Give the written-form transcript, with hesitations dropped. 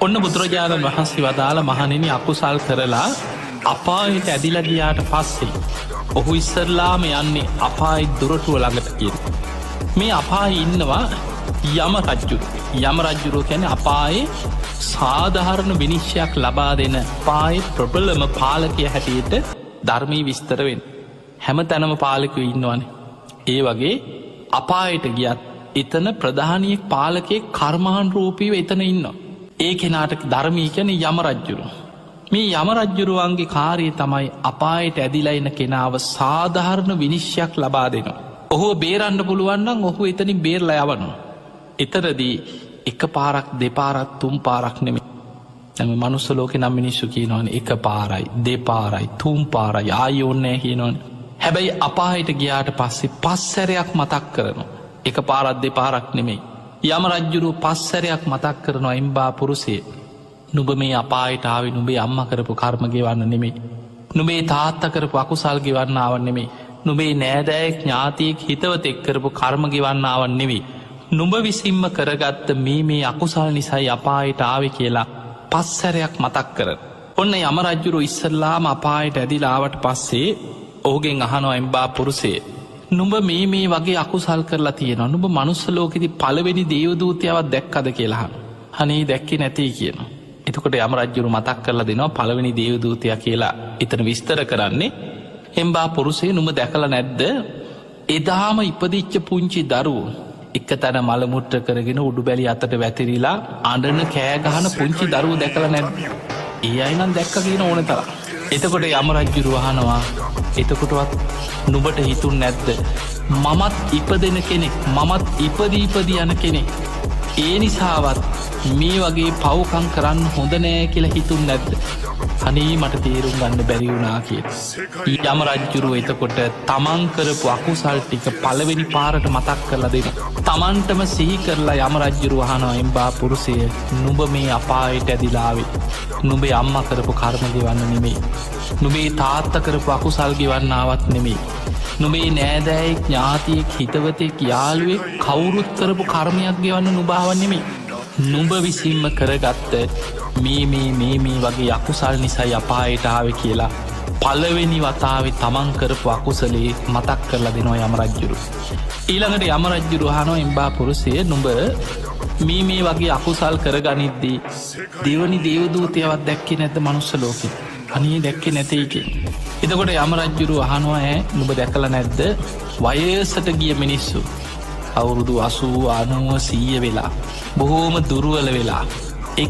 ඔන්න බුදුරජාණන් වහන්සේ වදාළ මහණෙනි අකුසල් කරලා අපායට ඇදිලා ගියාට පස්සේ ඔහු ඉස්සරලාම යන්නේ අපායි දුරටුව ළඟට කියන. මේ අපායි ඉන්නවා යම රජ්ජුරු. යම රජ්ජුරුව කියන්නේ අපායේ සාධාරණ විනිශ්චයක් ලබා දෙන පායි ප්‍රබලම පාලකය හැටියට ධර්මී විස්තරවෙන්. හැම තැනම පාලකව ඉන්නවනේ. ඒ වගේ අපායට ගියත් එතන ප්‍රධානියෙක් පාලකේ කර්මාන් රූපීව එතන ඉන්න. ඒ කෙනාට ධර්මී කියන යම රජ්ජුරු. මේ යම රජ්ජුරුවන්ගේ කාරය තමයි අපායට ඇදිලා එන කෙනාව සාධාරණ විනිශ්චයක් ලබා දෙනවා. ඔහු බේරන්න පුළුවන්නම් ඔහු එතනින් බේරලා යවනවා. එතරදී එක පාරක් දෙපාරත් තුම් පාරක් නෙමේ. ඇම මනුස්ස ලෝක නම් මිනිස්සු කියනවන එක පාරයි දෙපාරයි තුම් පාරයි ආයෝන්නෑ කියනවන. හැබැයි අපාහිට ගියාට පස්සේ පස්සැරයක් මතක් කරනවා. එක පාරත් දෙපාරක් නෙමෙයි. යම රජ්ජුරු පස්සැරයක් මතක් කරනවා එම්බා පුරුසේ. නුබ මේ අපායිටාව නුබේ අම්ම කරපු කර්මගේ වන්න නෙමේ. නුබේ තාත්ත කරපු අකුසල්ගේ වන්න ආවන් නෙමේ. නුබේ නෑදෑයෙක් ඥාතියෙක් හිතවතෙක් කරපු කර්මගේ වන්න ආවන් නෙවේ. නුඹ විසින්ම කරගත්ත මේ අකුසල් නිසයි අපායට ආවෙ කියලා පස්සැරයක් මතක් කර. ඔන්න යම රජ්ජුරු ඉස්සල්ලාම අපායට ඇදිලාවට පස්සේ ඕගෙන් අහනෝ එම්බා පුරුසේ. නුඹ මේ වගේ අකුසල් කරලා තියෙනවා. නුඹ මනුස්සලෝකෙති පළවෙනි දේවදූතියාවත් දැක්කද කියලාහන. හනේ දැක්කේ නැතියි කියන. එතකොට යම රජ්ජුරු මතක් කරලා දෙනවා පළවෙනි දේවදූතිය කියලා එතන විස්තර කරන්නේ. එම්බා පුරුසේ නුඹ දැකල නැද්ද එදාම ඉපදිච්ච පුංචි දරුවෝ එක තැන මළමුට්ට කරගෙන උඩු බැලි අතට වැතිරිලා අඩන කෑගහන පුංචි දරුව දැකල නැද. ඒ අයිනම් දැක්ක කියන ඕන තර. එතකොට යම රජ්ජුරු වහනවා එතකොටවත් නුබට හිතුන් නැද්ද. මමත් ඉපදෙන කෙනෙක් මමත් ඉපදීපදී යන කෙනෙක්. ඒ නිසාවත් මේ වගේ පව්කං කරන්න හොඳ නෑ කියලා හිතුන් නැද්ද. අනේ මට තේරුම් ගන්න බැරිවුනා කිය. යම රජ්ජුරුව එතකොට තමන්කරපු අකුසල් ටික පළවෙනි පාරට මතක් කරලා දෙන. තමන්ටම සිහි කරලා යම රජ්ජුරු වහනවා එම්බා පුරුසය නුඹ මේ අපායට ඇදිලාවේ. නුබේ අම්ම කරපු කර්මගෙවන්න නෙමේ. නුබේ තාත්ත කරපු අකුසල්ගෙවන්නාවත් නෙමේ. නුබේ නෑදෑයෙක් ඥාතියෙක් හිතවතෙක් යාළුවෙක් කවුරුත් කරපු කර්මයක් ගෙවන්න නුභාවන් නෙමේ. නුඹ විසින්ම කරගත්ත මේ වගේ අකුසල් නිසයි අපායට ආව කියලා පලවෙනි වතාව තමන් කරපු අකුසලේ මතක් කරලා දෙනවා යම රජ්ජුරු. ඊළඟට යම රජ්ජුරු හනෝ එම්බා පුරුසේ නුඹ මේ වගේ අකුසල් කරගනිද්දී දෙවනි දේවදූතියවත් දැක්කේ නැත මනුස්ස ලෝකෙ. අනේ දැක්කේ නැතේක. එතකොට යම රජ්ජුරු අහනවා නුඹ දැකල නැද්ද වයසට ගිය මිනිස්සු අවුරුදු 80 90 100 වෙලා බොහෝම දුරුවල වෙලා